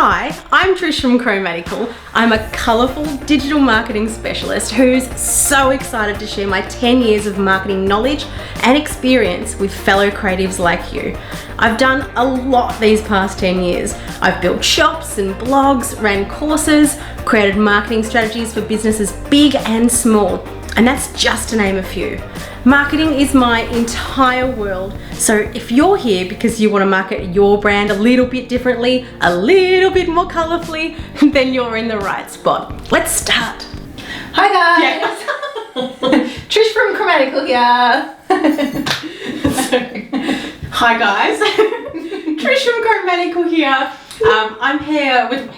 Hi, I'm Trish from Chromatical. I'm a colourful digital marketing specialist who's so excited to share my 10 years of marketing knowledge and experience with fellow creatives like you. I've done a lot these past 10 years. I've built shops and blogs, ran courses, created marketing strategies for businesses big and small, and that's just to name a few. Marketing is my entire world, so if you're here because you want to market your brand a little bit differently, a little bit more colourfully, then you're in the right spot. Let's start. Hi guys! Trish from Chromatical here. Hi guys, Trish from Chromatical here. I'm here with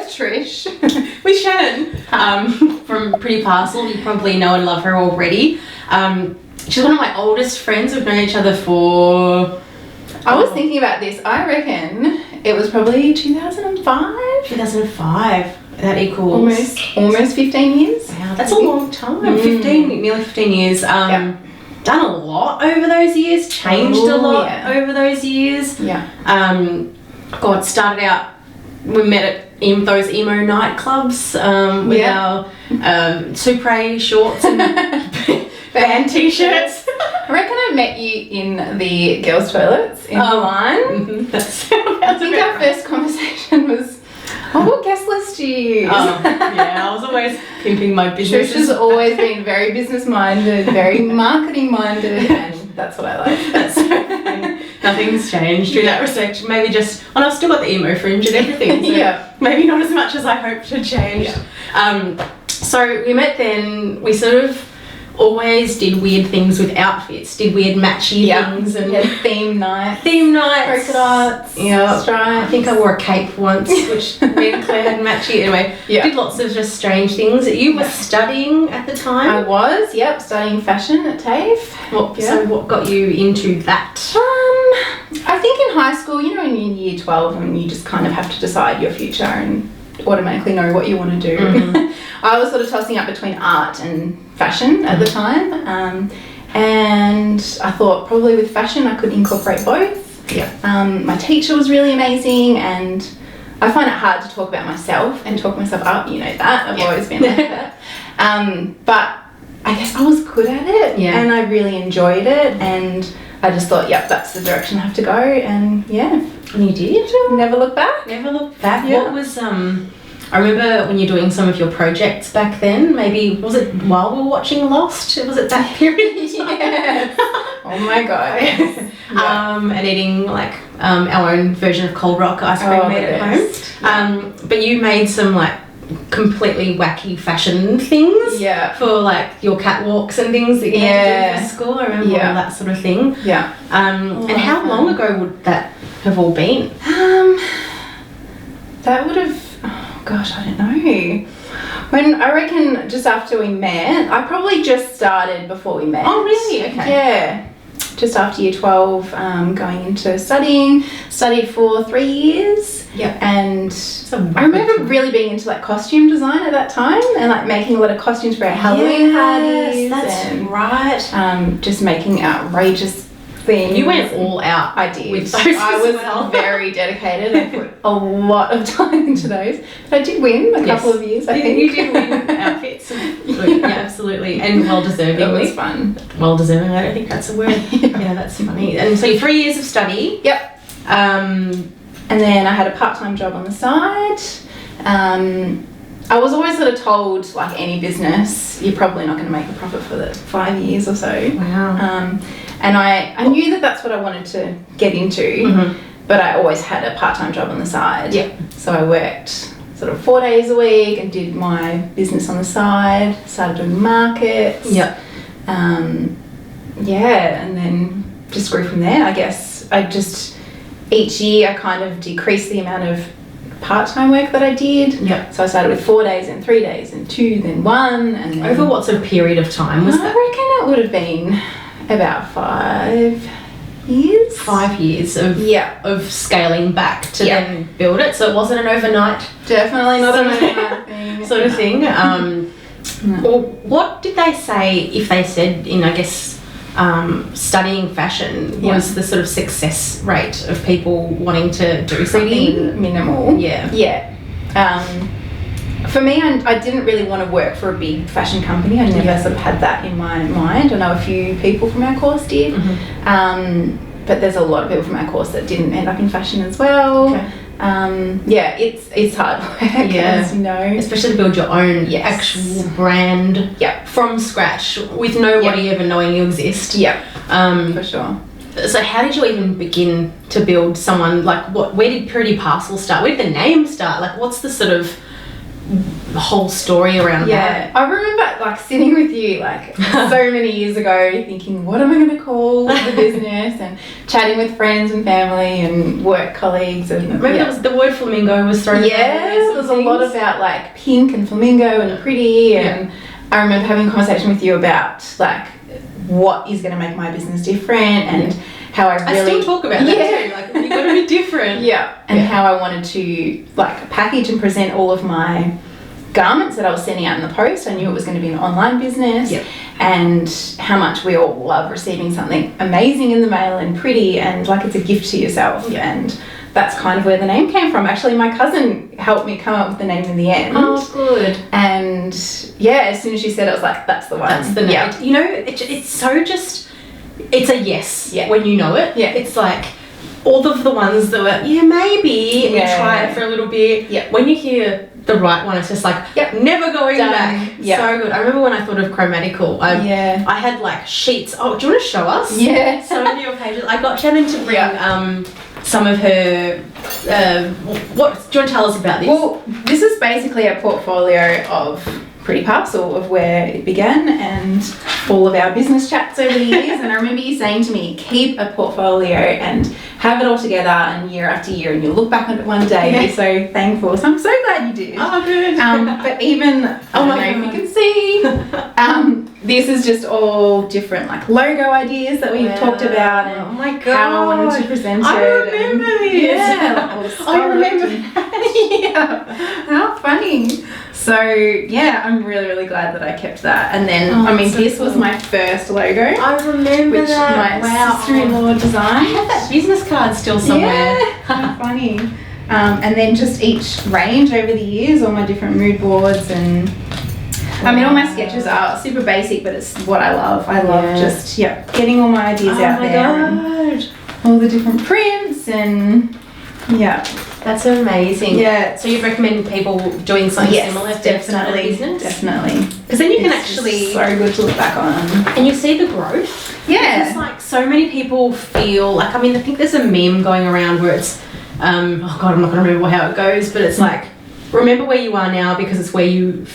Trish. with Shannon from Pretty Parcel. You probably know and love her already. She's one of my oldest friends. We've known each other for... I was thinking about this. I reckon it was probably 2005. 2005. That equals... Almost 15 years. Wow, that's a long time. Nearly 15 years. Done a lot over those years, changed a lot over those years. God, started out, we met at those emo nightclubs with our Supre shorts and band t-shirts. I reckon I met you in the girls' toilets in Milan. I think our first conversation was, what guest list do you use? I was always pimping my business. Trish has always been very business minded, very marketing minded, and that's what I like. That's so funny. Nothing's changed in that respect. Maybe just, and I've still got the emo fringe and everything. So maybe not as much as I hoped to change. So we met then. We sort of always did weird things with outfits, did weird matchy things, and theme nights, polka dots, stripes. I think I wore a cape once, which me and Claire had matchy. Anyway, did lots of just strange things. You were studying at the time. I was, studying fashion at TAFE. So what got you into that? I think in high school, you know, when you're in year 12 and you just kind of have to decide your future and automatically know what you want to do. I was sort of tossing up between art and fashion at the time, and I thought probably with fashion I could incorporate both. My teacher was really amazing, and I find it hard to talk about myself and talk myself up, you know that. I've always been like that. But I guess I was good at it, and I really enjoyed it, and I just thought, that's the direction I have to go, and And you did? Never look back. Never look back. What was, I remember when you're doing some of your projects back then, maybe, was it while we were watching Lost? Was it that period? Yes. Oh my God. And eating like our own version of cold rock ice cream made at home. But you made some like completely wacky fashion things for like your catwalks and things that you had to do for school. I remember all that sort of thing. And how long ago would that have all been? That would have, I don't know. When I reckon just after we met, I probably just started before we met. Oh really? Okay. Yeah. Just after year 12, going into studying, studied for 3 years. And I remember really being into like costume design at that time, and like making a lot of costumes for our Halloween parties. That's right. Just making outrageous things. You went all out. I did. With those I was very dedicated. I put a lot of time into those. But I did win a couple of years, I think. You did win outfits. Absolutely. And well-deservingly. It was fun. Well-deserving, I don't think that's a word. That's funny. And so 3 years of study. And then I had a part-time job on the side. I was always sort of told, like any business, you're probably not going to make a profit for the 5 years or so. Wow. And I knew that that's what I wanted to get into, but I always had a part-time job on the side. So I worked sort of 4 days a week and did my business on the side, started doing markets. And then just grew from there, I guess. Each year I kind of decreased the amount of part-time work that I did. So I started with 4 days, and 3 days, and 2, then 1. And then over what sort of period of time was that? I reckon it would have been about 5 years. 5 years of scaling back to then build it. So it wasn't an overnight. Definitely not an overnight thing. Sort of thing. Or what did they say if they said in, I guess, studying fashion was the sort of success rate of people wanting to do something? Minimal. Yeah. For me, I didn't really want to work for a big fashion company. I never sort of had that in my mind. I know a few people from our course did, but there's a lot of people from our course that didn't end up in fashion as well. Okay. It's hard work, as you know. Especially to build your own actual brand from scratch with nobody ever knowing you exist. For sure. So how did you even begin to build someone, like where did Pretty Parcel start? Where did the name start? Like what's the sort of whole story around that? I remember like sitting with you like so many years ago thinking, what am I going to call the business, and chatting with friends and family and work colleagues, and maybe it was the word flamingo was thrown around. There was a lot about like pink and flamingo and pretty, and I remember having a conversation with you about like what is going to make my business different, and how I still talk about that too. Like you've got to be different. And how I wanted to like package and present all of my garments that I was sending out in the post. I knew it was going to be an online business, and how much we all love receiving something amazing in the mail and pretty, and like it's a gift to yourself. And that's kind of where the name came from. Actually, my cousin helped me come up with the name in the end. Oh, good. And as soon as she said it, I was like, that's the one. That's the name. You know, it's so just, it's a yes when you know it. It's like all of the ones that were, maybe, and you try it for a little bit. When you hear the right one, it's just like, never going back. So good. I remember when I thought of Chromatical, I had like sheets. Oh, do you want to show us? Some of your pages. I got Shannon to bring some of her, what do you want to tell us about this? Well, this is basically a portfolio of Pretty Parcel, of where it began and all of our business chats over the years. And I remember you saying to me, keep a portfolio and have it all together, and year after year, and you'll look back on it one day and be so thankful. So I'm so glad you did. Oh, good. But even, I don't know if you can see, this is just all different like logo ideas that we've talked about, and how I wanted to present it. I remember this. I remember. How funny. So I'm really, really glad that I kept that. And then this was my first logo. I remember which that. My sister-in-law designed. I have that business card still somewhere. How funny. And then just each range over the years, all my different mood boards, and all my sketches are super basic, but it's what I love. I love just getting all my ideas out there. Oh my god. All the different prints and that's amazing. Yeah. So you'd recommend people doing something similar to definitely, business? Definitely. Because then you can actually so good to look back on. And you see the growth. Yeah. It's like so many people feel like, I think there's a meme going around where it's I'm not going to remember how it goes, but it's like, remember where you are now because it's where you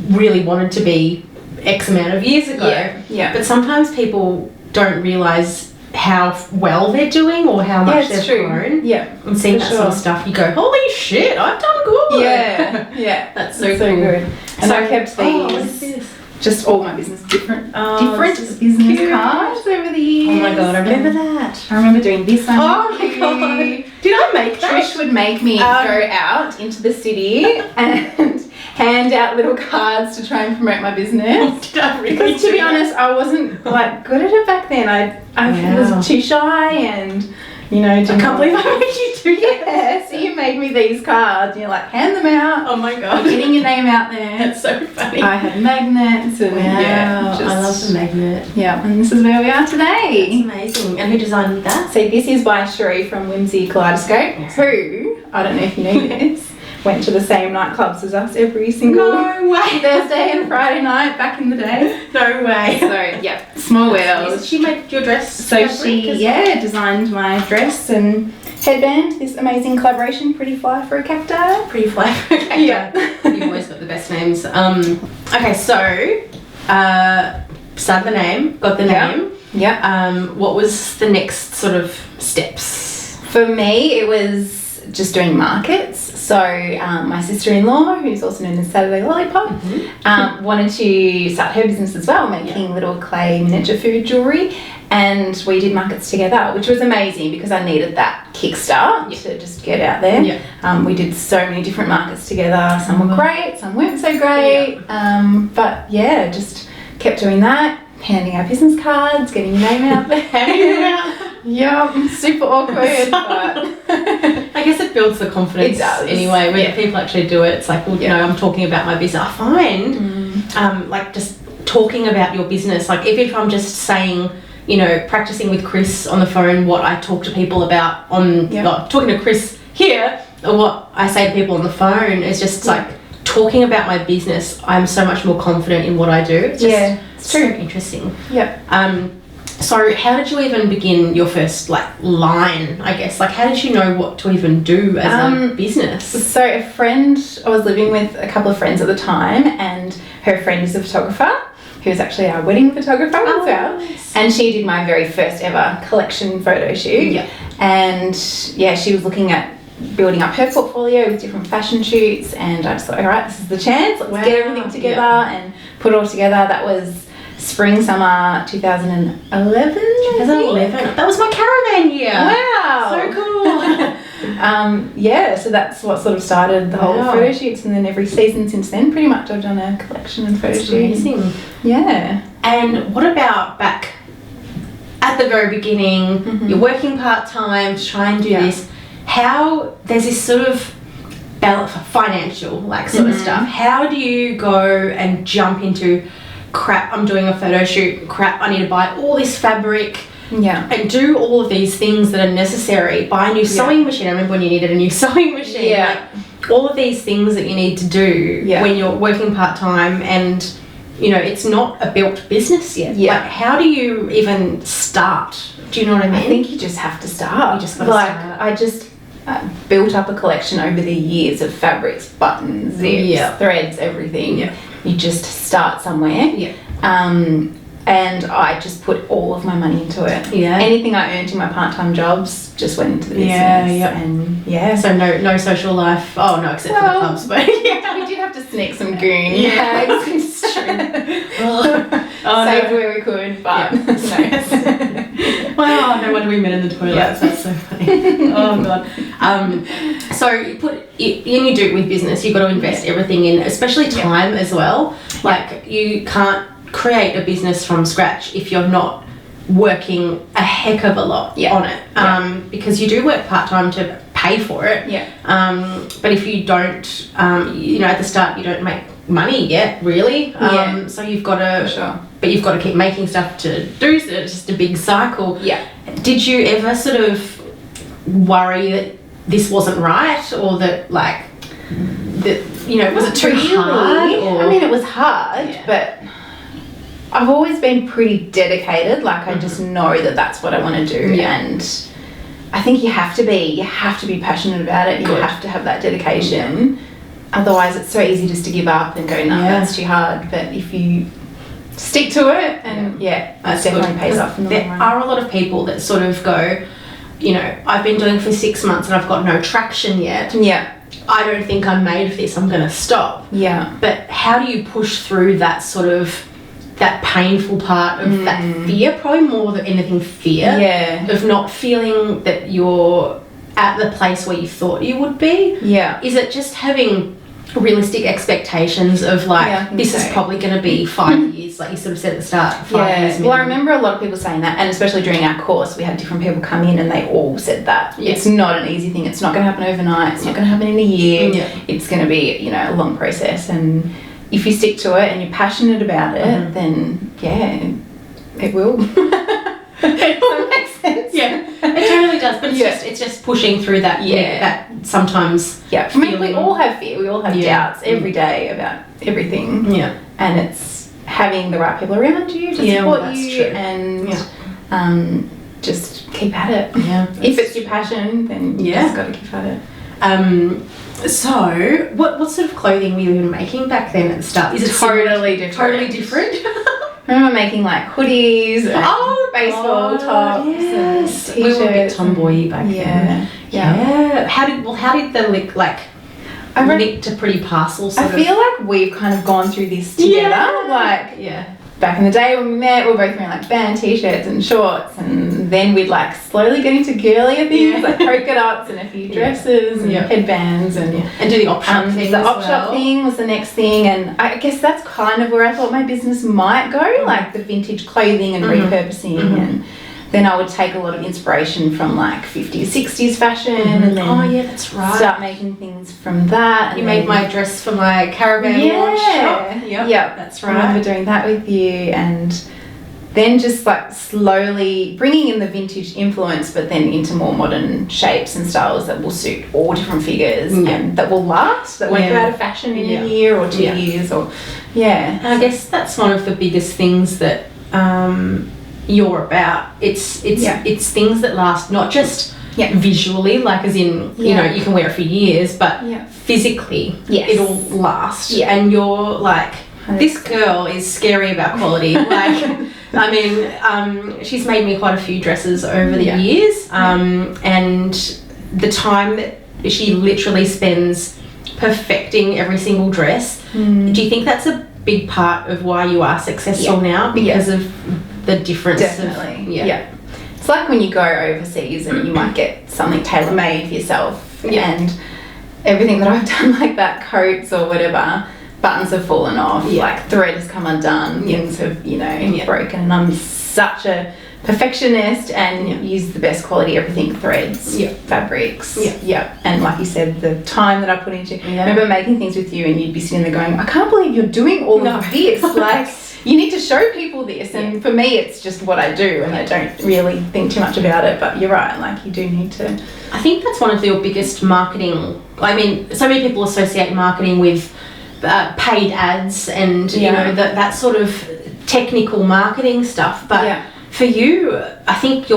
really wanted to be X amount of years ago. Yeah. But sometimes people don't realise how well they're doing or how much they've grown. Yeah. And seeing that sort of stuff, you go, holy shit, I've done good. Yeah. That's so cool. good. And so I kept these. What is this? Just all my business, different business cute. cards over the years. Oh my god, I remember that. I remember doing this one. Oh my god. Did I make that? Trish would make me go out into the city and hand out little cards to try and promote my business. Did I really Because to be honest, I wasn't like good at it back then. I was too shy and I can't believe I made you do that. Yeah, so you made me these cards and you're like, hand them out. Oh my god. Getting your name out there. That's so funny. I had magnets and I love the magnet. Yeah, and this is where we are today. That's amazing. And who designed that? So this is by Cherie from Whimsy Kaleidoscope, who, I don't know if you know this, went to the same nightclubs as us every single Thursday and Friday night back in the day. No way. So small world. She made your dress. So she designed my dress and headband. This amazing collaboration, Pretty Fly for a Cacti. Pretty Fly for a Cacti. Yeah. You've always got the best names. Okay, so started the name, got the name. Yeah. What was the next sort of steps? For me, it was just doing markets. So my sister-in-law, who's also known as Saturday Lollipop, wanted to start her business as well, making little clay miniature food jewellery, and we did markets together, which was amazing because I needed that kickstart to just get out there. We did so many different markets together. Some were great, some weren't so great, but just kept doing that. handing out business cards, getting your name out there. Yeah, super awkward, but I guess it builds the confidence. It does. Anyway, when people actually do it, it's like, well, you know, I'm talking about my business. I find, like, just talking about your business, like, if I'm just saying, you know, practicing with Chris on the phone what I talk to people about on, talking to Chris here, or what I say to people on the phone, is just like talking about my business. I'm so much more confident in what I do. It's just it's so true. interesting. Yeah. So how did you even begin your first like line, I guess? Like, how did you know what to even do as a business? So a friend, I was living with a couple of friends at the time, and her friend is a photographer who was actually our wedding photographer as well. Nice. And she did my very first ever collection photo shoot. Yeah. And yeah, she was looking at building up her portfolio with different fashion shoots, and I just thought, all right, this is the chance. Let's get everything together and put it all together. That was spring, summer 2011. 2011. That was my caravan year. Wow. So cool. Yeah, so that's what sort of started the whole photo shoots, and then every season since then, pretty much I've done a collection and photo shoot. Amazing. Yeah. And what about back at the very beginning? You're working part-time to try and do this. How, there's this sort of financial like sort of stuff. How do you go and jump into, crap, I'm doing a photo shoot, crap, I need to buy all this fabric, and do all of these things that are necessary, buy a new sewing machine. I remember when you needed a new sewing machine. Like, all of these things that you need to do when you're working part-time, and you know, it's not a built business yet. Like, how do you even start? Do you know what I mean? I think you just have to start. You just gotta start. I just built up a collection over the years of fabrics, buttons, zips, threads, everything. You just start somewhere. And I just put all of my money into it. Anything I earned in my part-time jobs just went into the business. And so no social life. Oh no, except for the clubs, but we did have to sneak some goon. It's true. Saved where we could, but Wow, no wonder we met in the toilets. That's so funny. Oh god. So you do it with business. You've got to invest everything in, especially time as well. Like, you can't create a business from scratch if you're not working a heck of a lot on it, because you do work part-time to pay for it, but if you don't, you know, at the start you don't make money yet really, so you've got to but you've got to keep making stuff to do, so it's just a big cycle. Did you ever sort of worry that this wasn't right, or that, like, that, you know, was it too hard? Or? I mean, it was hard, but I've always been pretty dedicated. Like, I just know that that's what I want to do, and I think you have to be passionate about it. You have to have that dedication. Otherwise, it's so easy just to give up and go, no, that's too hard. But if you stick to it, and it definitely pays off in the long run. There are a lot of people that sort of go, you know, I've been doing it for 6 months and I've got no traction yet. I don't think I'm made for this, I'm going to stop. But how do you push through that sort of, that painful part of that fear, probably more than anything fear, of not feeling that you're at the place where you thought you would be? Is it just having realistic expectations of, like, this is probably going to be 5 years, like you sort of said at the start, 5 years? Well, I remember a lot of people saying that, and especially during our course we had different people come in and they all said that. It's not an easy thing, it's not going to happen overnight, it's not going to happen in a year, it's going to be, you know, a long process, and if you stick to it and you're passionate about it, then it will. It will make sense. It totally does, but it's just pushing through that. That sometimes. I mean, we all have fear. We all have doubts every day about everything. And it's having the right people around you to support you, and just keep at it. If it's your passion, then you just got to keep at it. So, what sort of clothing were you even making back then at the start? Is it totally different? Totally different. I remember making like hoodies and baseball tops and t-shirts. We were a bit tomboy back then. How did the link to pretty parcel sort of? I feel like we've kind of gone through this together. back in the day when we met, we were both wearing like band t-shirts and shorts, and then we'd like slowly get into girlier things like polka dots and a few dresses and headbands and do the op shop thing. The op shop thing was the next thing, and I guess that's kind of where I thought my business might go, like the vintage clothing and repurposing, and then I would take a lot of inspiration from like 50s, 60s fashion, and then that's right. start making things from that. You made my dress for my caravan launch shop. Yep, that's right. I remember doing that with you, and then just like slowly bringing in the vintage influence, but then into more modern shapes and styles that will suit all different figures and that will last, that won't go out of fashion in a year or 2 years, or And I guess that's one of the biggest things that you're about. It's things that last, not just visually, like as in you know, you can wear it for years, but physically it'll last. And you're like, this girl is scary about quality. Like, I mean, she's made me quite a few dresses over the years, and the time that she literally spends perfecting every single dress. Do you think that's a big part of why you are successful now, because of the difference? Definitely. It's like when you go overseas and you might get something tailor-made for yourself, and everything that I've done, like that, coats or whatever, buttons have fallen off, like thread has come undone, things have, you know, broken, and I'm such a perfectionist and use the best quality everything, threads, fabrics, and like you said, the time that I put into I remember making things with you, and you'd be sitting there going, I can't believe you're doing all of this, like you need to show people this, and for me it's just what I do, and I don't really think too much about it, but you're right, like you do need to. I think that's one of your biggest marketing, I mean, so many people associate marketing with paid ads and you know that sort of technical marketing stuff, but for you, I think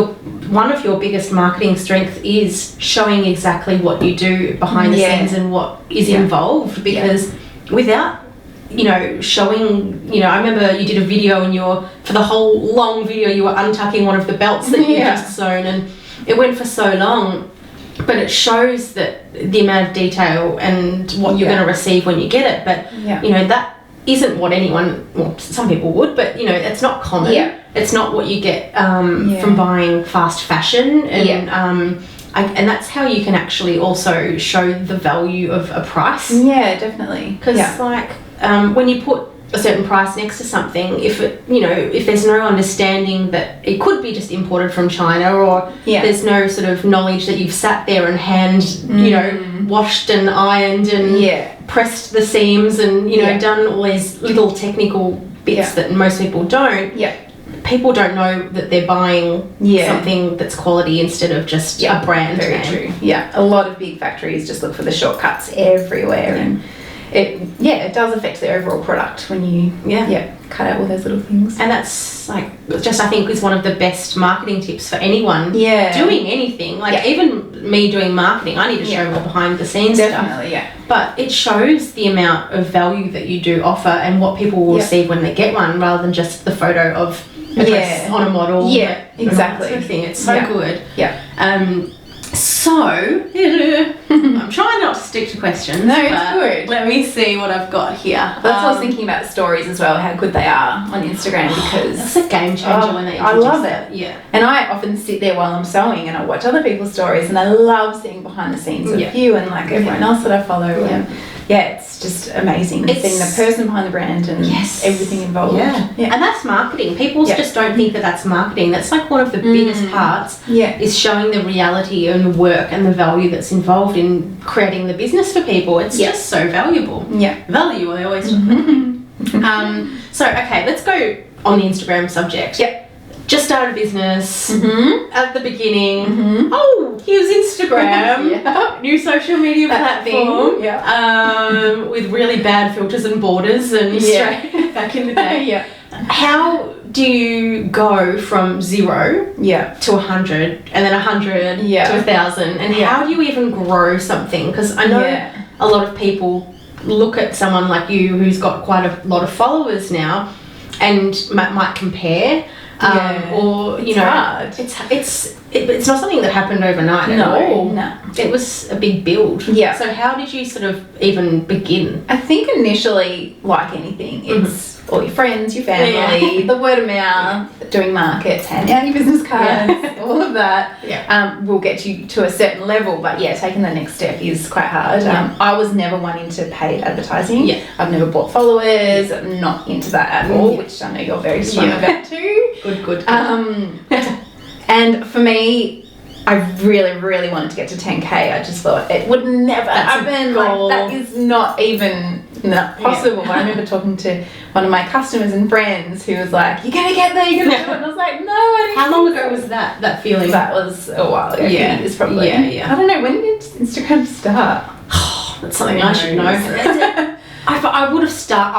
one of your biggest marketing strengths is showing exactly what you do behind the scenes and what is involved, because without, you know, showing, you know, I remember you did a video and for the whole long video you were untucking one of the belts that you just sewn, and it went for so long, but it shows that the amount of detail and what you're going to receive when you get it, but you know, that isn't what well, some people would, but you know, it's not common. It's not what you get from buying fast fashion, and and that's how you can actually also show the value of a price. Yeah, definitely. Because like when you put a certain price next to something, if it, you know, if there's no understanding that it could be just imported from China, or there's no sort of knowledge that you've sat there and you know, washed and ironed and pressed the seams and, you know, done all these little technical bits that most people don't. People don't know that they're buying something that's quality instead of just a brand name. Very true. A lot of big factories just look for the shortcuts everywhere, and it does affect the overall product when you cut out all those little things. And that's like, just I think is one of the best marketing tips for anyone doing anything, like even me doing marketing, I need to show more behind the scenes stuff. But it shows the amount of value that you do offer and what people will receive when they get one, rather than just the photo of a dress on a model. Exactly. Sort of thing. It's so good. So, I'm trying not to stick to questions. No, it's good. Let me see what I've got here. That's what I was thinking about stories as well, how good they are on Instagram, because it's a game changer when they introduce I love it. And I often sit there while I'm sewing and I watch other people's stories, and I love seeing behind the scenes of you and like everyone else that I follow. And it's just amazing seeing the person behind the brand and everything involved. And that's marketing. People just don't think that that's marketing. That's like one of the biggest parts is showing the reality and the work and the value that's involved in creating the business for people. It's just so valuable. Value, I always so okay, let's go on the Instagram subject. Just started a business at the beginning. Oh, here's Instagram, new social media platform with really bad filters and borders and straight back in the day. How do you go from 0 to 100 and then 100 to 1,000, and how do you even grow something? Because I know a lot of people look at someone like you who's got quite a lot of followers now and might compare. Or you know, hard. It's not something that happened overnight at all. No, it was a big build. So how did you sort of even begin? I think initially, like anything, it's all your friends, your family, the word of mouth, doing markets, handing out your business cards, all of that will get you to a certain level. But yeah, taking the next step is quite hard. I was never one into paid advertising. I've never bought followers. I'm not into that at all, which I know you're very strong about too. Good. And for me, I really, really wanted to get to 10K. I just thought it would never happen. Like, that is not even possible. I remember talking to one of my customers and friends who was like, "You're gonna get there, you're gonna do it." And I was like, "No, I don't." How long ago was that feeling? That was a while ago. It's probably. I don't know, when did Instagram start? That's something I should know. I would have started.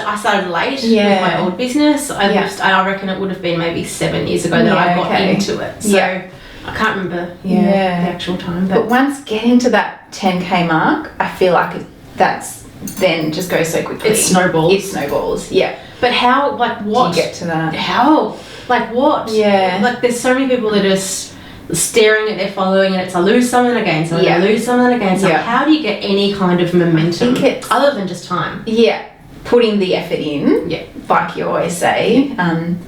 I started late with my old business. I reckon it would have been maybe 7 years ago that I got into it. So I can't remember the actual time. But once getting to that 10K mark, I feel like that's then just goes so quickly. It snowballs. But how? Like, what? Do you get to that? How? Like, what? Like, there's so many people that are just staring at their following, and it's I lose something again, so I lose something again. So how do you get any kind of momentum other than just time? Putting the effort in, like you always say,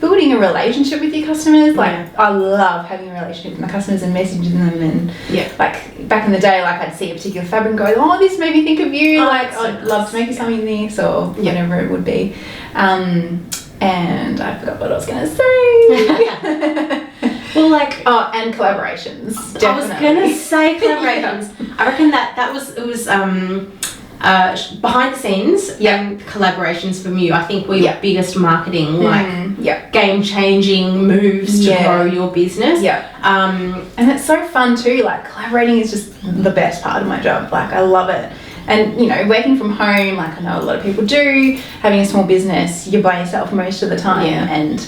building a relationship with your customers. Like, I love having a relationship with my customers and messaging them, and like back in the day, like I'd see a particular fabric and go, "Oh, this made me think of you. I'd love to make you something this," or whatever it would be. And I forgot what I was going to say. Well, and collaborations. Definitely. I was going to say collaborations. I reckon it was behind the scenes and collaborations from you. I think were your biggest marketing, game-changing moves to grow your business. And it's so fun too. Like, collaborating is just the best part of my job. Like, I love it. And, you know, working from home, like I know a lot of people do, having a small business, you're by yourself most of the time. And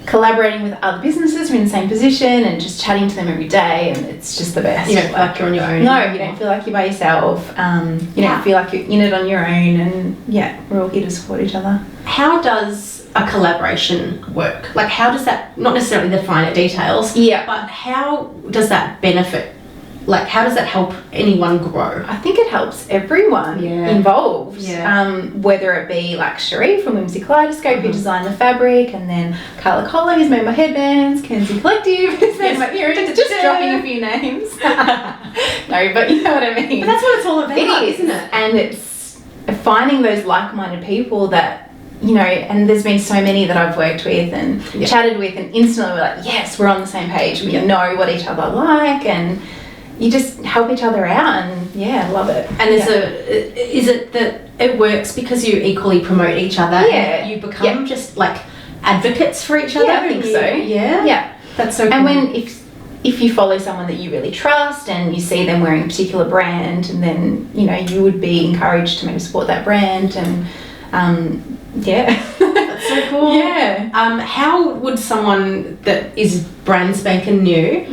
collaborating with other businesses who are in the same position and just chatting to them every day, and it's just the best. You don't feel like you're on your own. No, you don't feel like you're by yourself. You don't feel like you're in it on your own, and we're all here to support each other. How does a collaboration work? Like, how does that, not necessarily the finer details, but how does that benefit? Like, how does that help anyone grow? I think it helps everyone involved. Whether it be like Cherie from Whimsy Kaleidoscope, who designed the fabric, and then Carla Collar, who's made my headbands, Kenzie Collective, who's made my earrings, just dropping a few names. No, but you know what I mean. But that's what it's all about, isn't it? And it's finding those like-minded people that, you know, and there's been so many that I've worked with and chatted with, and instantly we're like, yes, we're on the same page. We know what each other like, and you just help each other out, and I love it. And is it that it works because you equally promote each other and you become just like advocates for each other? I think so. That's so cool. And when if you follow someone that you really trust and you see them wearing a particular brand, and then, you know, you would be encouraged to maybe support that brand, and that's so cool. How would someone that is brand spanking new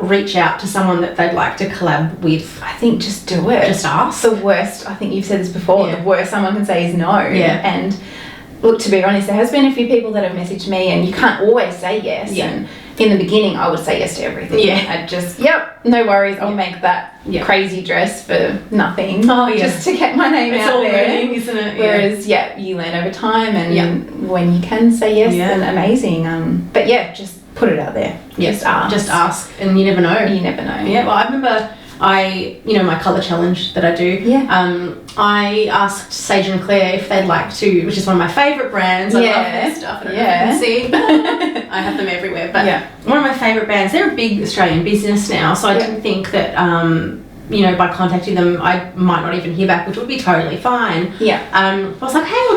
reach out to someone that they'd like to collab with? I think just do it. Just ask. The worst, I think you've said this before, the worst someone can say is no. And look, to be honest, there has been a few people that have messaged me, and you can't always say yes. And in the beginning, I would say yes to everything. I'd just, no worries, I'll make that crazy dress for nothing. Just to get my name out there. Learning, isn't it? Whereas, you learn over time, and when you can say yes, then amazing. But just put it out there. Just ask. Just ask, and you never know. Yeah, well, I remember my colour challenge that I do, I asked Sage and Claire if they'd like to, which is one of my favourite brands. I love their stuff. I don't know if you can see. I have them everywhere. But one of my favourite brands, they're a big Australian business now, so I didn't think that, by contacting them, I might not even hear back, which would be totally fine. I was like, hey,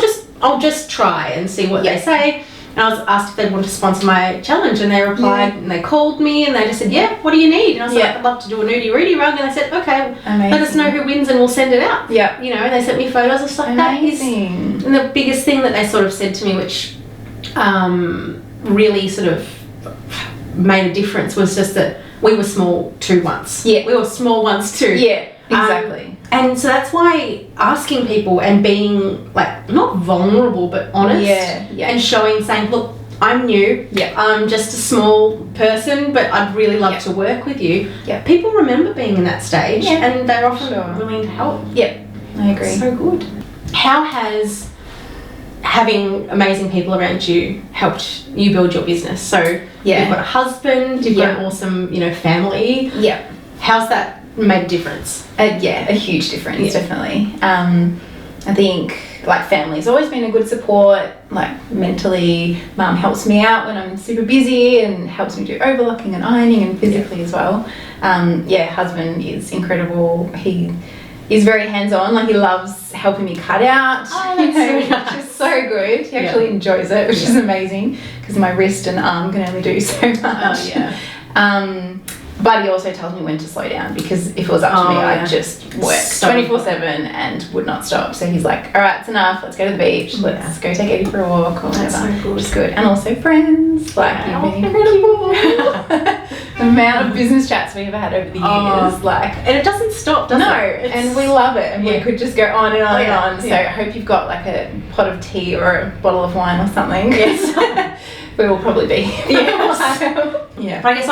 I'll just try and see what they say. And I was asked if they'd want to sponsor my challenge, and they replied, and they called me, and they just said, what do you need? And I was like, I'd love to do a nudie Rudy rug. And they said, okay, let us know who wins and we'll send it out. And they sent me photos. I was like, that is, and the biggest thing that they sort of said to me, which really sort of made a difference, was just that we were small too once. We were small once too. Exactly. And so that's why asking people and being like not vulnerable but honest and saying, look, I'm new, I'm just a small person, but I'd really love to work with you. People remember being in that stage, and they're often willing to help. I agree. So good. How having amazing people around you helped you build your business. So you've got a husband, you've got an awesome, family. Yeah. How's that made a difference? A huge difference, definitely. I think like family's always been a good support. Like mentally, mum helps me out when I'm super busy and helps me do overlocking and ironing and physically as well. Husband is incredible. He is very hands-on. Like he loves helping me cut out. Oh, that's so nice. Which is so good. He actually enjoys it, which is amazing because my wrist and arm can only do so much. Oh yeah. But he also tells me when to slow down, because if it was up to me, I'd just work 24/7 and would not stop. So he's like, all right, it's enough. Let's go to the beach. Let's go take Eddie for a walk or whatever. That's so good. Which is good. And also friends. Like, you've been incredible. The amount of business chats we've had over the years. And it doesn't stop, does it? And we love it. And we could just go on and on and on. So I hope you've got like a pot of tea or a bottle of wine or something. Yes. We will probably be. Yeah. But I guess,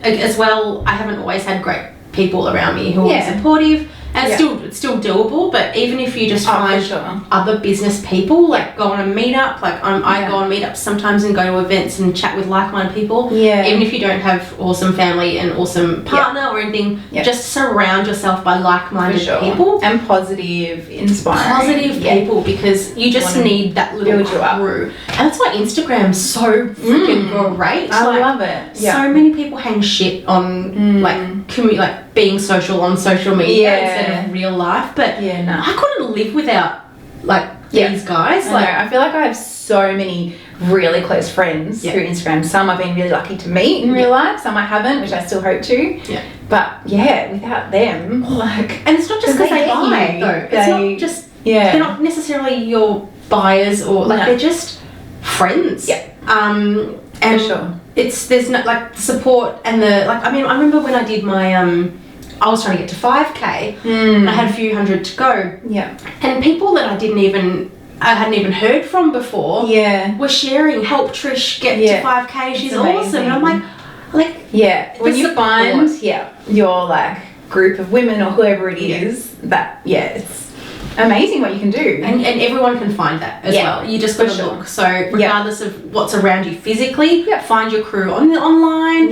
as well, I haven't always had great people around me who are supportive, and it's still doable. But even if you just find other business people, like go on a meetup, like I go on meetups sometimes and go to events and chat with like-minded people. Yeah. Even if you don't have awesome family and awesome partner or anything, just surround yourself by like-minded people and positive, inspiring people, because you just need that little crew. And that's why Instagram's so freaking great. I love it. So many people hang shit on like being social on social media instead of real life, but I couldn't live without these guys. I feel like I have so many really close friends through Instagram. Some I've been really lucky to meet in real life, some I haven't, which I still hope to. But without them, and it's not just because they buy though. It's not just they're not necessarily your buyers or they're just friends. And for sure. There's no support and I remember when I did my I was trying to get to 5K and I had a few hundred to go. And people that I hadn't even heard from before were sharing, help Trish get to 5K, she's awesome. And I'm like when you find your group of women or whoever it is, that it's amazing what you can do. And everyone can find that as well. You just got to look. So regardless of what's around you physically, find your crew online.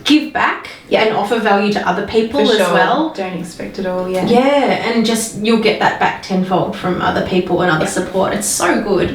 Give back and offer value to other people as well. Don't expect it all. And just you'll get that back tenfold from other people and other support. It's so good.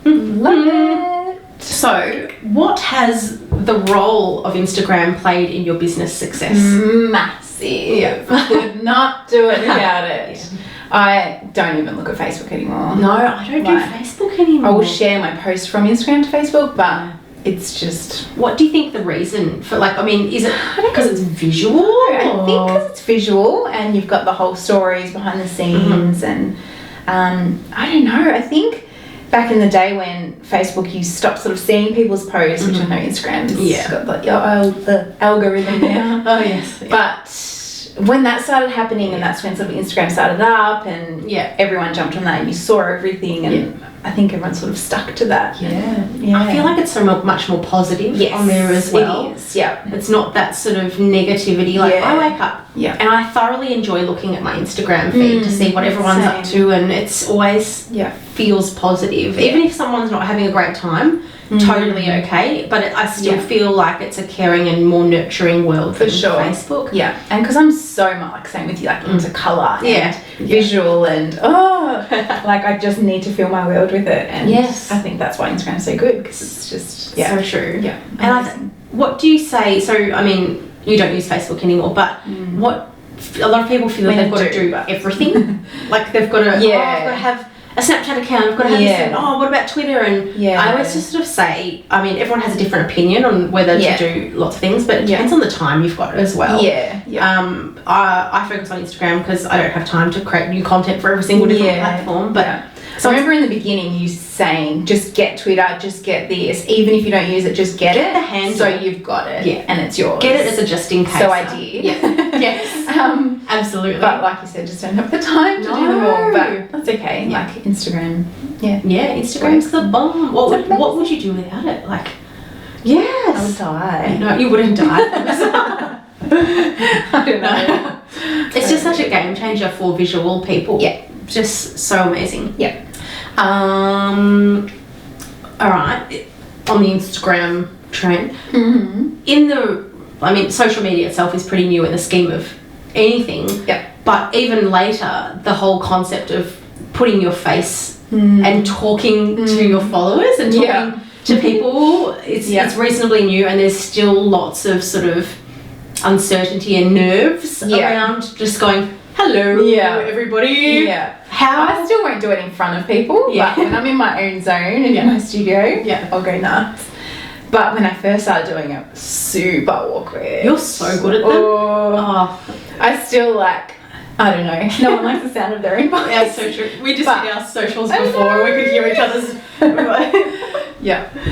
Love it. So what has the role of Instagram played in your business success? Massive. Could not do it without it. I don't even look at Facebook anymore. No, I don't do Facebook anymore. I will share my post from Instagram to Facebook, but it's just... What do you think the reason for, is it because it's visual? I think because it's visual and you've got the whole stories behind the scenes and I don't know, I think back in the day when Facebook, you stopped sort of seeing people's posts, which I know Instagram's got the algorithm now. But when that started happening, and that's when sort of Instagram started up, and everyone jumped on that, and you saw everything, and I think everyone sort of stuck to that. I feel like it's so much more positive on there as well. It is. It's not that sort of negativity. I wake up and I thoroughly enjoy looking at my Instagram feed to see what everyone's up to, and it's always feels positive. Even if someone's not having a great time, totally okay, but I still feel like it's a caring and more nurturing world for sure. Facebook. And because I'm so much same with you, into colour and visual and I just need to fill my world with it, and I think that's why Instagram's so good, because it's just so true. And what do you say? So you don't use Facebook anymore, but what a lot of people feel like they've got to do everything. They've got to I've got to have a Snapchat account, I've got to have this, and what about Twitter? And I always just sort of say, everyone has a different opinion on whether to do lots of things, but it depends on the time you've got as well. I focus on Instagram because I don't have time to create new content for every single different platform, but so I remember in the beginning you saying, just get Twitter, just get this, even if you don't use it, just get it. The handle. So you've got it, and it's yours. Get it as a just in case. So I did. Yes. Absolutely. But like you said, just don't have the time to do them all. But that's okay. Instagram. Instagram's the bomb. What would you do without it? Yes. I would die. No, you wouldn't die. I don't know. It's just such a game changer for visual people. Just so amazing. All right. On the Instagram trend, social media itself is pretty new in the scheme of anything. Yep. But even later, the whole concept of putting your face and talking to your followers and talking to people, it's reasonably new, and there's still lots of sort of uncertainty and nerves around just going, hello, everybody. Yeah. I still won't do it in front of people, but when I'm in my own zone and in my studio, I'll go nuts. But when I first started doing it, super awkward. You're so good at them. I still I don't know. No one likes the sound of their own voice. Yeah, so true. We just did our socials before and we could hear each other's.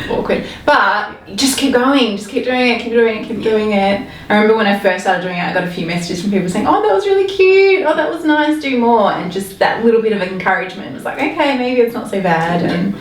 Awkward. But just keep going. Just keep doing it. Keep doing it. Keep doing it. I remember when I first started doing it, I got a few messages from people saying, "Oh, that was really cute. Oh, that was nice. Do more." And just that little bit of encouragement was like, okay, maybe it's not so bad. And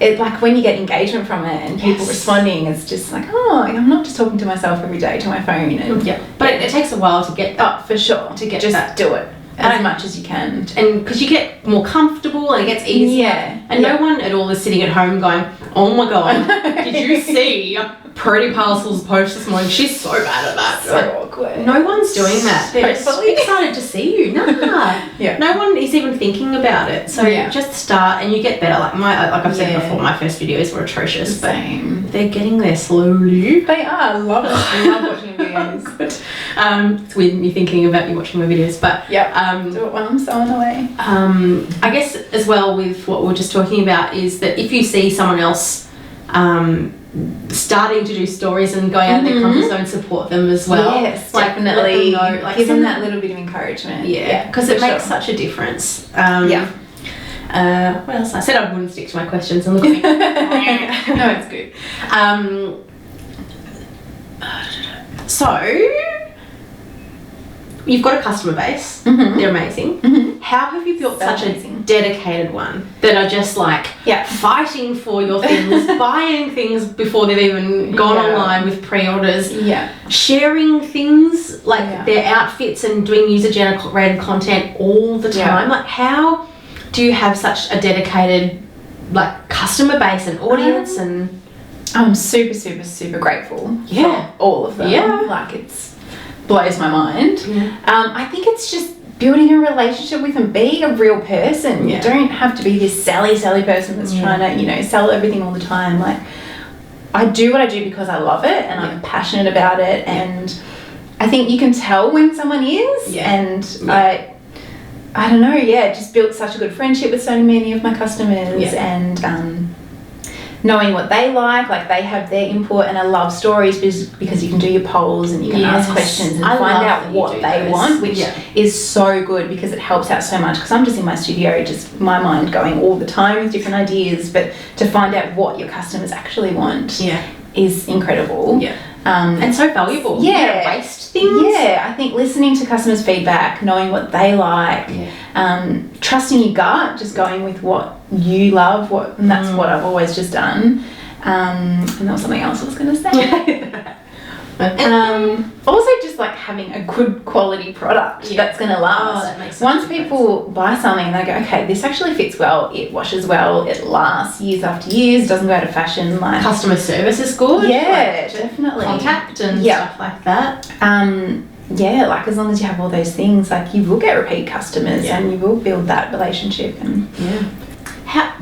it when you get engagement from it and people responding, it's just like, oh, I'm not just talking to myself every day to my phone. And but it takes a while to get that. Oh, for sure. To get just that. Do it as much as you can. And because you get more comfortable and it gets easier. Yeah. And no one at all is sitting at home going, oh my God, did you see Pretty Parcel's post this morning? She's so bad at that. So awkward. No one's doing that. They're excited to see you. No one is even thinking about it. So just start and you get better. Like I've said before, my first videos were atrocious. Same. But they're getting there slowly. They are. I love it. I love watching videos. It's weird me thinking about you watching my videos, but do it when I'm so on the way. I guess as well with what we were just talking about is that if you see someone else starting to do stories and going out of their comfort zone, support them as well. Yes, definitely. Let them know, give them that little bit of encouragement. Because it makes such a difference. What else? I said I wouldn't stick to my questions and look at me. No, it's good. So you've got a customer base. They're amazing. How have you built such a dedicated one that are just fighting for your things, buying things before they've even gone online with pre-orders, sharing things like their outfits and doing user-generated content all the time? Like, how do you have such a dedicated customer base and audience? And I'm super, super, super grateful for all of them. It's blows my mind. I think it's just building a relationship with them, being a real person. You don't have to be this Sally person that's trying to, sell everything all the time. I do what I do because I love it and I'm passionate about it, and I think you can tell when someone is. And I don't know, just built such a good friendship with so many of my customers, and knowing what they like they have their input, and I love stories because you can do your polls and you can ask questions and find out what they want, which is so good because it helps out so much, because I'm just in my studio, just my mind going all the time with different ideas, but to find out what your customers actually want is incredible. And so valuable. You don't waste things. I think listening to customers' feedback, knowing what they like, trusting your gut, just going with what you love, and that's what I've always just done. And there was something else I was going to say. Also just having a good quality product that's going to last. That makes Once people buy something and they go, okay, this actually fits well, it washes well, it lasts years after years, doesn't go out of fashion. Customer service is good. Definitely. Contact and stuff like that. As long as you have all those things, you will get repeat customers and you will build that relationship. And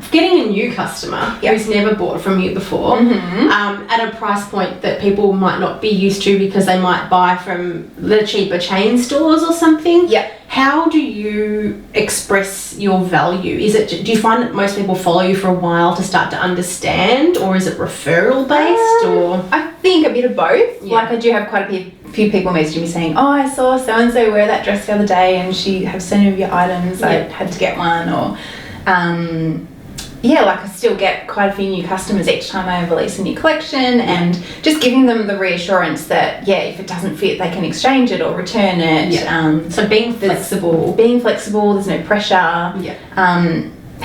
getting a new customer who's never bought from you before at a price point that people might not be used to because they might buy from the cheaper chain stores or something. How do you express your value? Do you find that most people follow you for a while to start to understand, or is it referral based? Or I think a bit of both. I do have quite a few people messaging me saying, oh, I saw so and so wear that dress the other day and she has so many of your items, I had to get one. Or I still get quite a few new customers each time I release a new collection, and just giving them the reassurance that if it doesn't fit, they can exchange it or return it. So being flexible. There's no pressure.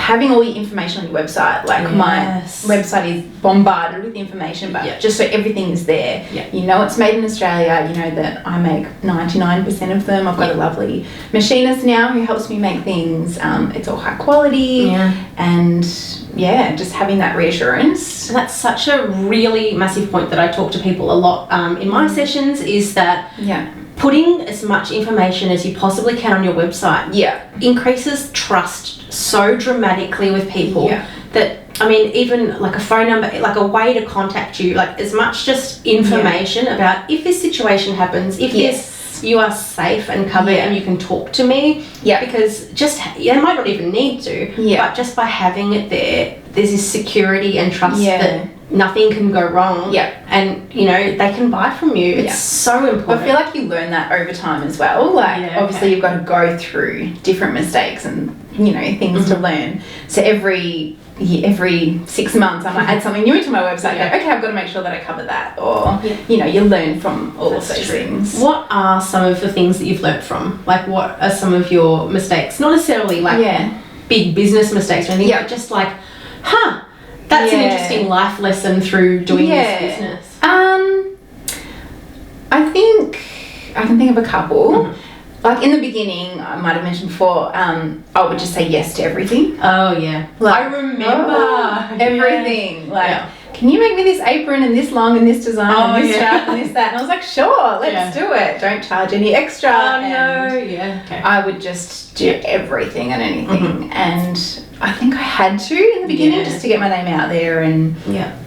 having all your information on your website. Like my website is bombarded with information, but just so everything is there. You know it's made in Australia, you know that I make 99% of them. I've got a lovely machinist now who helps me make things. It's all high quality and just having that reassurance. And that's such a really massive point that I talk to people a lot in my sessions, is that putting as much information as you possibly can on your website increases trust so dramatically with people that, I mean, even like a phone number, like a way to contact you, like as much just information about if this situation happens, if this, you are safe and covered and you can talk to me. Because just, they might not even need to, but just by having it there, there's this security and trust that nothing can go wrong. And, you know, they can buy from you. It's so important. I feel like you learn that over time as well. Like, obviously you've got to go through different mistakes and, you know, things to learn. So every 6 months I might add something new to my website. Go, okay, I've got to make sure that I cover that. Or, you know, you learn from all of those things. What are some of the things that you've learnt from? Like, what are some of your mistakes? Not necessarily like big business mistakes or anything, but just like, that's an interesting life lesson through doing this business. I think I can think of a couple. Like in the beginning, I might have mentioned before, I would just say yes to everything. Oh yeah, like, I remember everything. Like, can you make me this apron and this long and this design and this strap and this that? And I was like, sure, let's do it. Don't charge any extra. I would just do everything and anything. And I think I had to in the beginning just to get my name out there and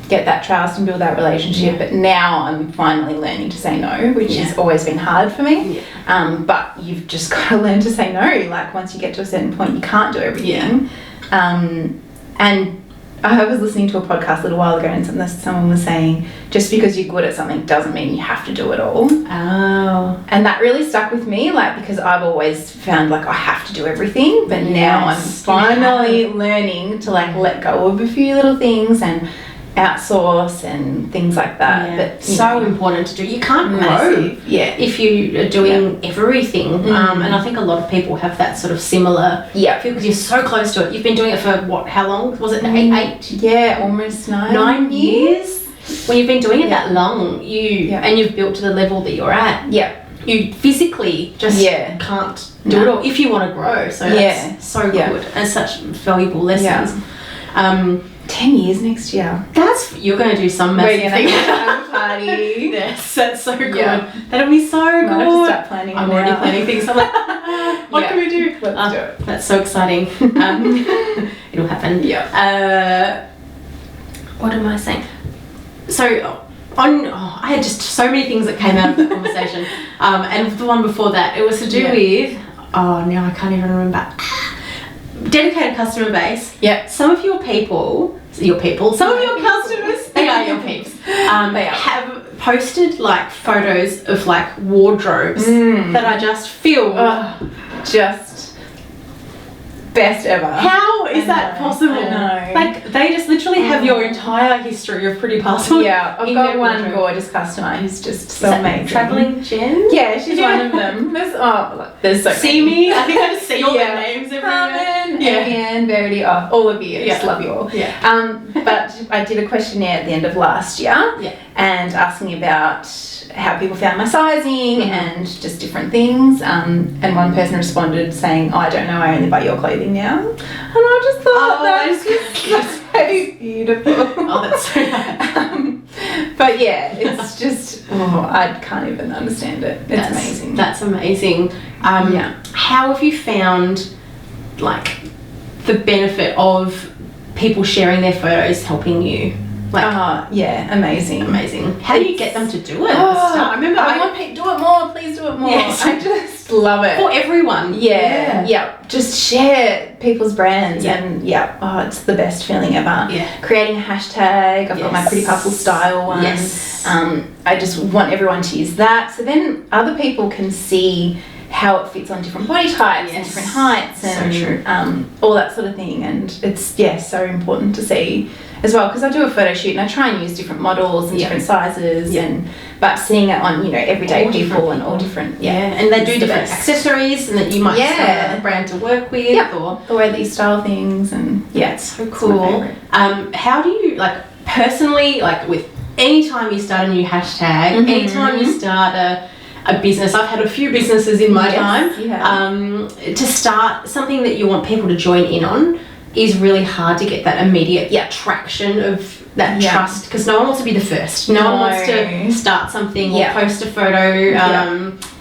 get that trust and build that relationship. But now I'm finally learning to say no, which has always been hard for me. But you've just got to learn to say no. Like once you get to a certain point, you can't do everything. And I was listening to a podcast a little while ago and someone was saying, just because you're good at something doesn't mean you have to do it all. And that really stuck with me, like, because I've always found like I have to do everything, but now I'm finally learning to like let go of a few little things and outsource and things like that. But so important to do. You can't grow if you are doing everything. And I think a lot of people have that sort of similar because you're so close to it. You've been doing it for what, how long was it? 8? Yeah, almost 9 years. When you've been doing it that long, and you've built to the level that you're at, you physically just can't do it all if you want to grow. So that's so good and such valuable lessons. 10 years next year. You're going to do some massive thing. Have a party. Yes, that's so good. That'll be so good. I have to start planning. I'm already planning things. I'm like, what can we do? Let's do it. That's so exciting. It'll happen. What am I saying? So I had just so many things that came out of that conversation. And the one before that, it was to do with, now I can't even remember. Dedicated customer base. Some of your people, some of your customers, they are your peeps, have posted like photos of like wardrobes that I just feel just best ever. How is that possible? I know. Like they just literally have your entire history of Pretty Parcel. I've got one gorgeous customer who's just so amazing. Traveling Jen? Yeah, she's one of them. There's so See many. me? I think I just see all their names everywhere. Carmen, Anne, Verity, all of you. I just love you all. But I did a questionnaire at the end of last year and asking about how people found my sizing and just different things. And one person responded saying, I don't know, I only buy your clothing now. And I just thought that's so beautiful. That's so nice. But it's just, I can't even understand it. It's amazing. That's amazing. How have you found like the benefit of people sharing their photos helping you? Like, amazing. How do you get them to do it? I remember I want people do it more. Please do it more. Yes. I just love it for everyone. Just share people's brands and it's the best feeling ever. Creating a hashtag. I've got my Pretty Parcel style one. I just want everyone to use that, so then other people can see how it fits on different body types and different heights and all that sort of thing. And it's so important to see as well, because I do a photo shoot and I try and use different models and different sizes but seeing it on everyday all people and all different and they do different accessories and that you might select a brand to work with or the way that you style things. And it's so cool. How do you personally, with anytime you start a new hashtag, anytime you start a business, I've had a few businesses in my time, to start something that you want people to join in on is really hard to get that immediate traction of that trust, because no one wants to be the first. No one wants to start something or post a photo.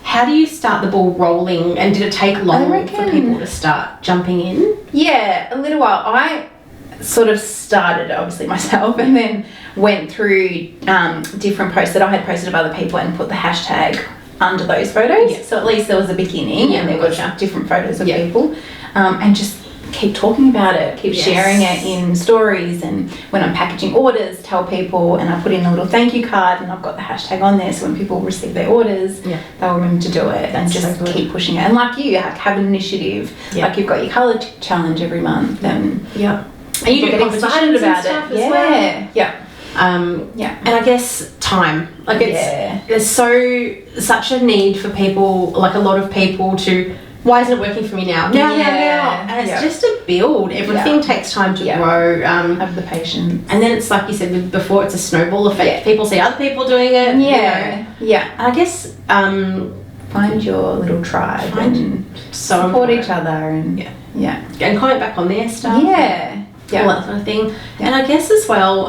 How do you start the ball rolling, and did it take long for people to start jumping in? Yeah, a little while. I sort of started obviously myself and then went through different posts that I had posted of other people and put the hashtag under those photos. So at least there was a beginning and there was different photos of people, and just keep talking about it, keep sharing it in stories, and when I'm packaging orders, tell people, and I put in a little thank you card and I've got the hashtag on there, so when people receive their orders they'll remember to do it, and just keep pushing it. And like you have an initiative, like you've got your colour challenge every month, and and you get excited about it as well. And I guess time, there's such a need for people, a lot of people, to why isn't it working for me now? Now. And it's just a build. Everything takes time to grow. Have the patience. And then it's like you said before, it's a snowball effect. People see other people doing it. And I guess find your little tribe and support each other, and and comment back on their stuff. All that sort of thing. And I guess as well,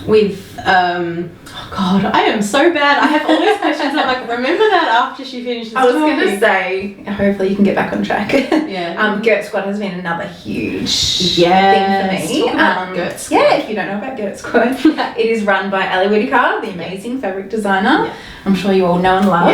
with oh God, I am so bad. I have all these questions. I'm like, remember that after she finishes I was talking. going to say, hopefully you can get back on track. Gert Squad has been another huge thing for me. Gert Squad. If you don't know about Gert Squad, it is run by Ali Whitaker, the amazing fabric designer. I'm sure you all know and love.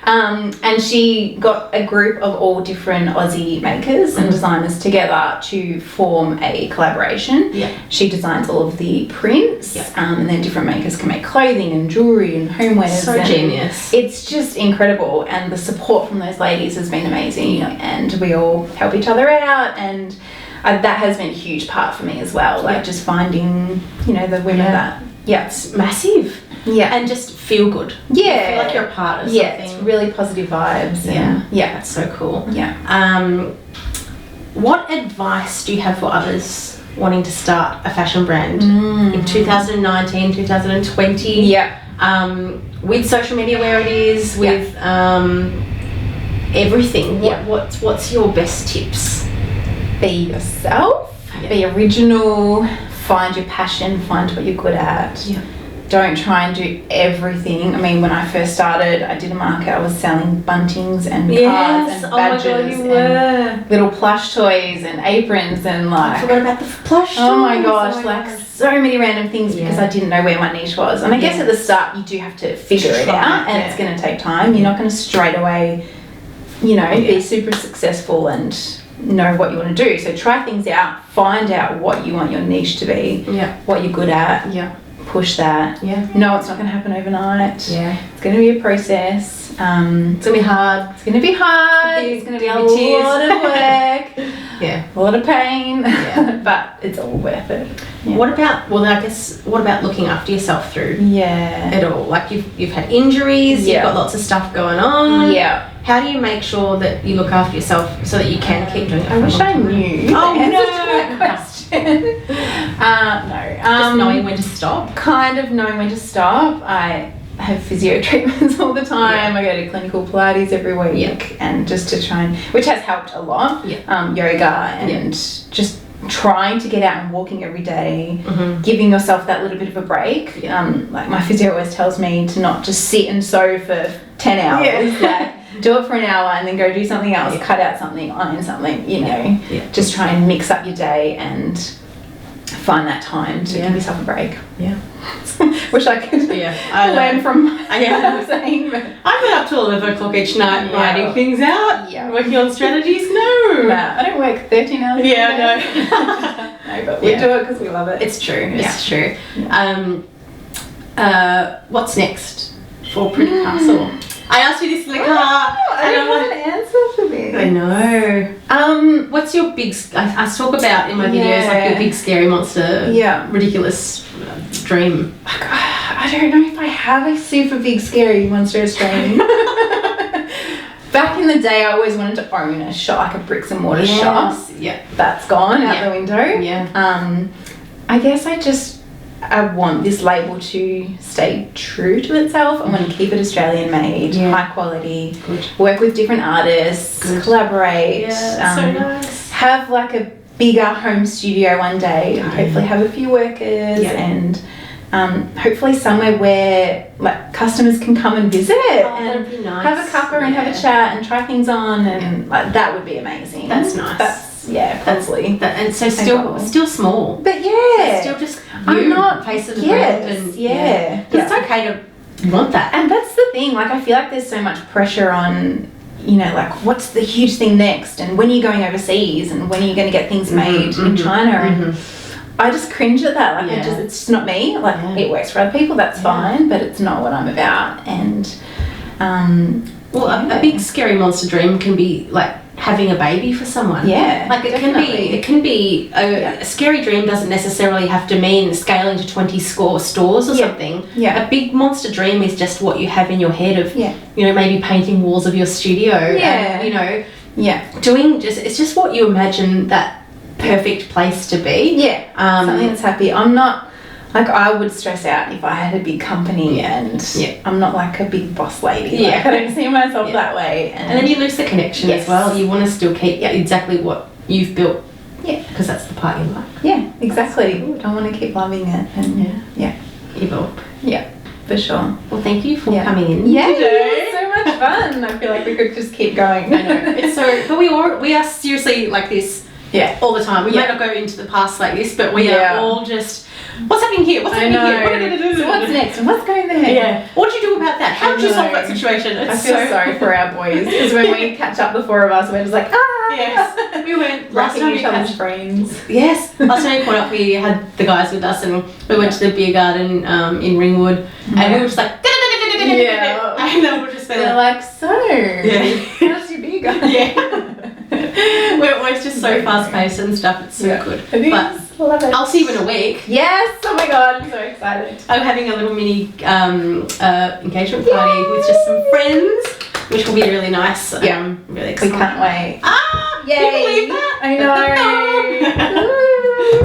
And she got a group of all different Aussie makers and designers together to form a collaboration. She designs all of the prints, and then different makers can make clothing and jewellery and homewares. So genius. It's just incredible, and the support from those ladies has been amazing, and we all help each other out, and that has been a huge part for me as well, just finding, the women that... it's massive. And just feel good. Feel like you're a part of something. It's really positive vibes. That's so cool. What advice do you have for others wanting to start a fashion brand in 2019, 2020? With social media where it is, with everything. What's your best tips? Be yourself. Be original. Find your passion. Find what you're good at. Don't try and do everything. I mean, when I first started, I did a market. I was selling buntings and cards and badges and little plush toys and aprons and I forgot about the plush toys. Oh my gosh, so many random things because I didn't know where my niche was. And I guess at the start you do have to figure it out, and it's going to take time. You're not going to straight away, be super successful and know what you want to do. So try things out. Find out what you want your niche to be. What you're good at. Push that. No, it's not going to happen overnight. It's going to be a process. It's going to be hard. It's going to be hard. It's going to be a lot of work. A lot of pain. But it's all worth it. What about what about looking after yourself through it all? Like you've had injuries, you've got lots of stuff going on. How do you make sure that you look after yourself so that you can keep doing it? I wish I knew. Oh no. That question. No. Just knowing when to stop. Kind of knowing when to stop. I have physio treatments all the time. I go to clinical Pilates every week, and just to try and, which has helped a lot. Yoga and just trying to get out and walking every day, giving yourself that little bit of a break. Like my physio always tells me to not just sit and sew for 10 hours. Do it for an hour and then go do something else, cut out something, iron something, just try and mix up your day and find that time to give yourself a break. Wish I could learn from what I'm saying. But I've been up till 11 o'clock each night writing things out, working on strategies. No, I don't work 13 hours. No, but we do it because we love it. It's true. It's true. What's next for Pretty Parcel? I asked you this in the car. I don't have an answer for this. I know. What's your big? I talk about in my videos like your big scary monster, ridiculous dream. I don't know if I have a super big scary monstrous dream. Back in the day, I always wanted to own a shop, like a bricks and mortar shop. Yeah, that's gone out the window. Yeah. I guess I want this label to stay true to itself. I want to keep it Australian made, high quality. Good. Work with different artists, collaborate. Yeah, so nice. Have like a bigger home studio one day. Hopefully have a few workers and hopefully somewhere where like customers can come and visit and that'd be nice. have a cuppa and have a chat and try things on and like that would be amazing. That's nice. Probably. And so still small. But so still just I'm not face of the brand and it's okay to want that. And that's the thing, like I feel like there's so much pressure on, you know, like what's the huge thing next and when are you going overseas and when are you going to get things made in China and I just cringe at that. Like it's just not me. Like it works for other people, that's fine, but it's not what I'm about. And a big scary monster dream can be like having a baby for someone. Yeah. Like it can be a scary dream doesn't necessarily have to mean scaling to 20 stores or something. Yeah. A big monster dream is just what you have in your head of you know, maybe painting walls of your studio and you know it's just what you imagine that perfect place to be. Something that's happy. I'm not like I would stress out if I had a big company and I'm not like a big boss lady. Like, I don't see myself that way. And then you lose the connection as well. You want to still keep exactly what you've built. Yeah, because that's the part you like. Yeah, exactly. I want to keep loving it. And you will. Yeah, for sure. Well, thank you for coming in. Yeah, it was so much fun. I feel like we could just keep going. I know. It's so, but we are seriously like this. Yeah, all the time. We might not go into the past like this, but we are all just, what's happening here? What's happening here? So what's next? And what's going there? Yeah. What did you do about that? How did you solve that situation? I feel sorry for our boys because when we catch up, the four of us, we're just like, Yes. We went last time each other's brains. Yes. Last time we caught up, we had the guys with us and we went to the beer garden in Ringwood and we were just like, and then we're just they're like, so, how's your beer garden? We're always just so fast paced and stuff. It's so good. It is. But love it. I'll see you in a week. Yes. Oh my god, I'm so excited. I'm having a little mini engagement party with just some friends, which will be really nice. I'm really excited. We can't wait. Yay! Can you believe that? I know.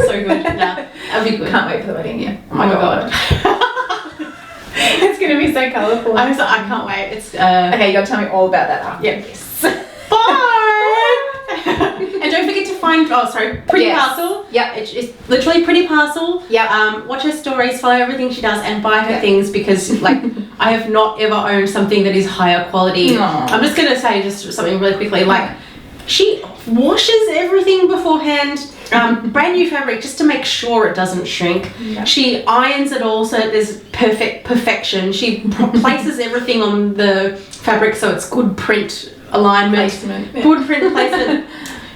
So good. Yeah, that'll be good. Can't wait for the wedding. Yeah. Oh my god. It's gonna be so colourful. I can't wait. It's okay. You gotta tell me all about that after. Yes. Bye. And don't forget to find Pretty Parcel. It's literally Pretty Parcel. Watch her stories, follow everything she does, and buy her things because like I have not ever owned something that is higher quality. I'm just gonna say just something really quickly. Like she washes everything beforehand. Brand new fabric just to make sure it doesn't shrink. She irons it all so there's perfection. She places everything on the fabric so it's good print alignment, good print placement.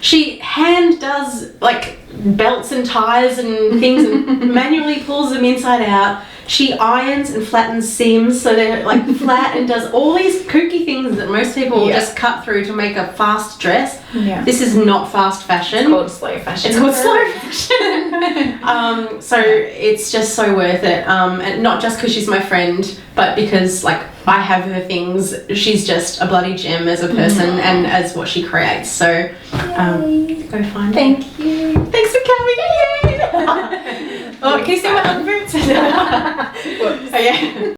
She hand does like belts and ties and things and manually pulls them inside out. She irons and flattens seams so they're like flat and does all these kooky things that most people will just cut through to make a fast dress. This is not fast fashion. It's called slow fashion. It's called slow fashion. So it's just so worth it. And not just because she's my friend, but because like I have her things. She's just a bloody gem as a person and as what she creates. So go find her. Thank you. Thanks for coming. Yay! Can you see my boots? Oh yeah.